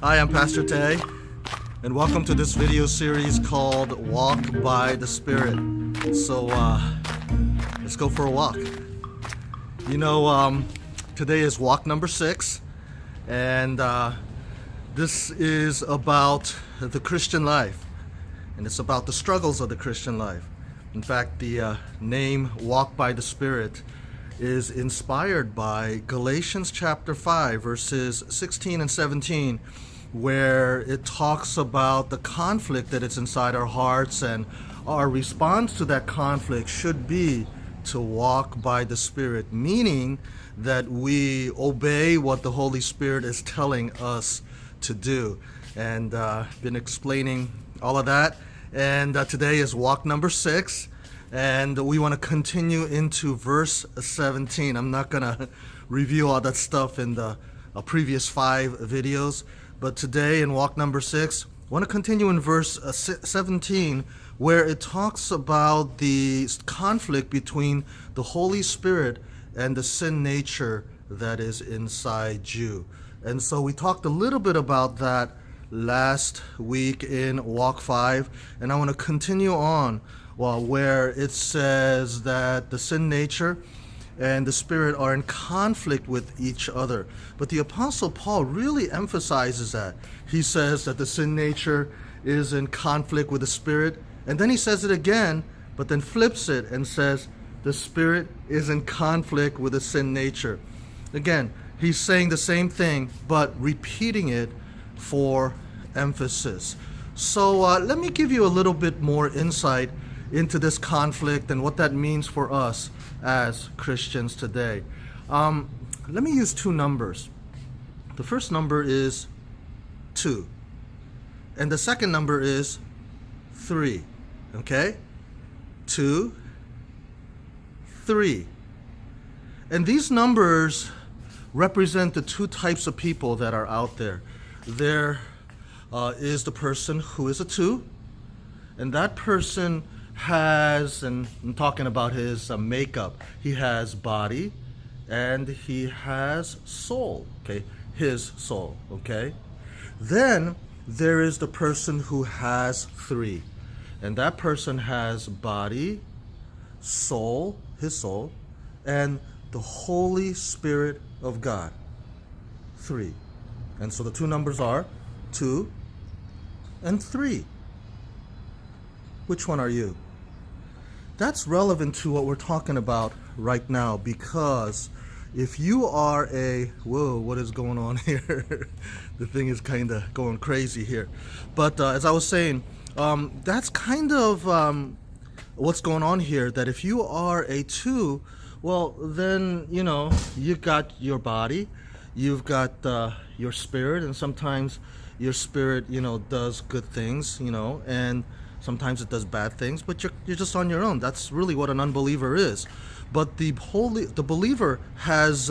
Hi, I'm Pastor Tay, and welcome to this video series called Walk by the Spirit. So, let's go for a walk. Today is walk number 6, and this is about the Christian life, and it's about the struggles of the Christian life. In fact, the name Walk by the Spirit is inspired by Galatians chapter 5, verses 16 and 17, where it talks about the conflict that is inside our hearts, and our response to that conflict should be to walk by the Spirit, meaning that we obey what the Holy Spirit is telling us to do. And been explaining all of that, and today is walk number 6. And we want to continue into verse 17. I'm not going to review all that stuff in the previous 5 videos, but today in walk number 6, I want to continue in verse 17, where it talks about the conflict between the Holy Spirit and the sin nature that is inside you. And so we talked a little bit about that last week in walk 5, and I want to continue on where it says that the sin nature and the Spirit are in conflict with each other. But the Apostle Paul really emphasizes that. He says that the sin nature is in conflict with the Spirit, and then he says it again, but then flips it and says the Spirit is in conflict with the sin nature. Again, he's saying the same thing, but repeating it for emphasis. So let me give you a little bit more insight into this conflict and what that means for us as Christians today. Let me use 2 numbers. The first number is 2, and the second number is 3. Okay? 2, 3. And these numbers represent the 2 types of people that are out there. There is the person who is a 2, and that person has, and I'm talking about his makeup, he has body and he has soul, okay, his soul, okay. Then there is the person who has 3, and that person has body, soul, his soul, and the Holy Spirit of God, 3. And so the 2 numbers are 2 and 3. Which one are you? That's relevant to what we're talking about right now, because if you are whoa, what is going on here? The thing is kind of going crazy here. But as I was saying, that's kind of what's going on here, that if you are a 2, well, then, you've got your body, you've got your spirit, and sometimes your spirit, does good things, and sometimes it does bad things, but you're just on your own. That's really what an unbeliever is. But the believer has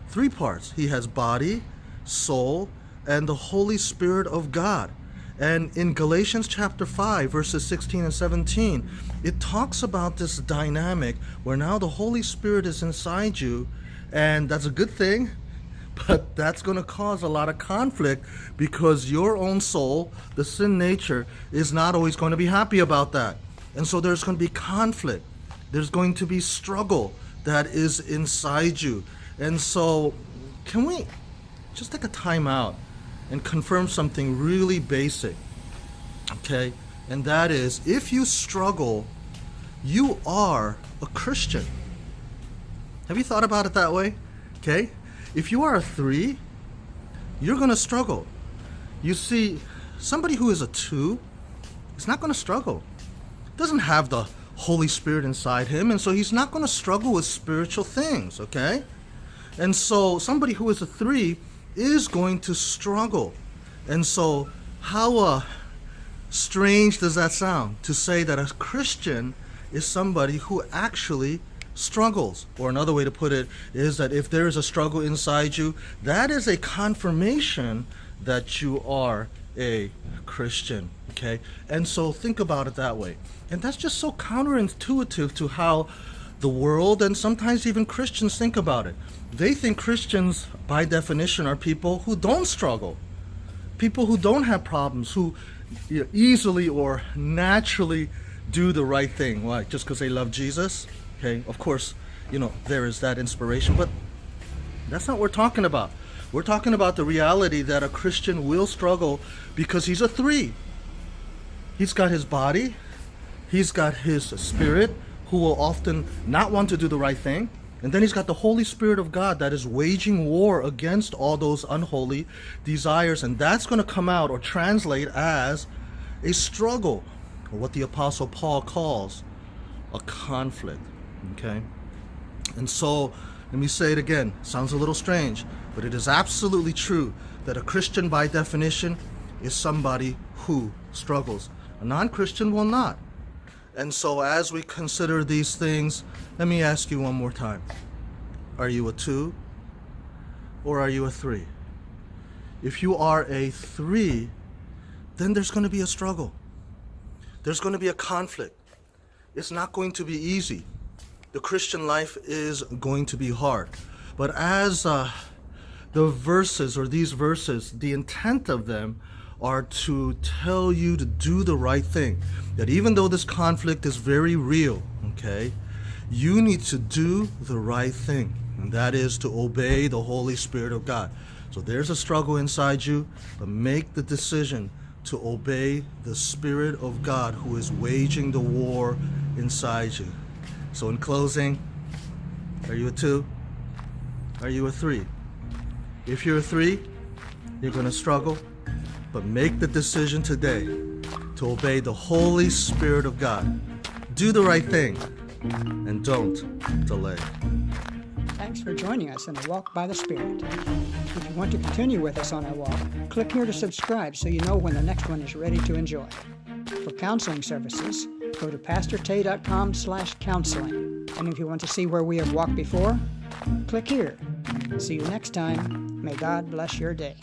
3 parts. He has body, soul, and the Holy Spirit of God. And in Galatians chapter 5, verses 16 and 17, it talks about this dynamic where now the Holy Spirit is inside you, and that's a good thing. But that's going to cause a lot of conflict, because your own soul, the sin nature, is not always going to be happy about that. And so there's going to be conflict. There's going to be struggle that is inside you. And so can we just take a time out and confirm something really basic? Okay? And that is, if you struggle, you are a Christian. Have you thought about it that way? Okay? If you are a 3, you're going to struggle. You see, somebody who is a 2 is not going to struggle. Doesn't have the Holy Spirit inside him, and so he's not going to struggle with spiritual things, okay? And so somebody who is a 3 is going to struggle. And so how strange does that sound, to say that a Christian is somebody who actually struggles? Or another way to put it is that if there is a struggle inside you, that is a confirmation that you are a Christian, okay? And so think about it that way. And that's just so counterintuitive to how the world and sometimes even Christians think about it. They think Christians, by definition, are people who don't struggle. people who don't have problems, who easily or naturally do the right thing. Why? Just because they love Jesus? Okay, of course, there is that inspiration, but that's not what we're talking about. We're talking about the reality that a Christian will struggle because he's a three. He's got his body, he's got his spirit, who will often not want to do the right thing, and then he's got the Holy Spirit of God that is waging war against all those unholy desires, and that's going to come out or translate as a struggle, or what the Apostle Paul calls a conflict. Okay? And so, let me say it again. Sounds a little strange, but it is absolutely true that a Christian, by definition, is somebody who struggles. A non-Christian will not. And so as we consider these things, let me ask you one more time. Are you a 2 or are you a 3? If you are a 3, then there's going to be a struggle. There's going to be a conflict. It's not going to be easy. The Christian life is going to be hard. But as the verses, or these verses, the intent of them are to tell you to do the right thing. That even though this conflict is very real, okay, you need to do the right thing. And that is to obey the Holy Spirit of God. So there's a struggle inside you, but make the decision to obey the Spirit of God who is waging the war inside you. So in closing, are you a 2? Are you a 3? If you're a 3, you're going to struggle, but make the decision today to obey the Holy Spirit of God. Do the right thing and don't delay. Thanks for joining us in a walk by the Spirit. If you want to continue with us on our walk, click here to subscribe so you know when the next one is ready to enjoy. For counseling services, go to pastortay.com/counseling. And if you want to see where we have walked before, click here. See you next time. May God bless your day.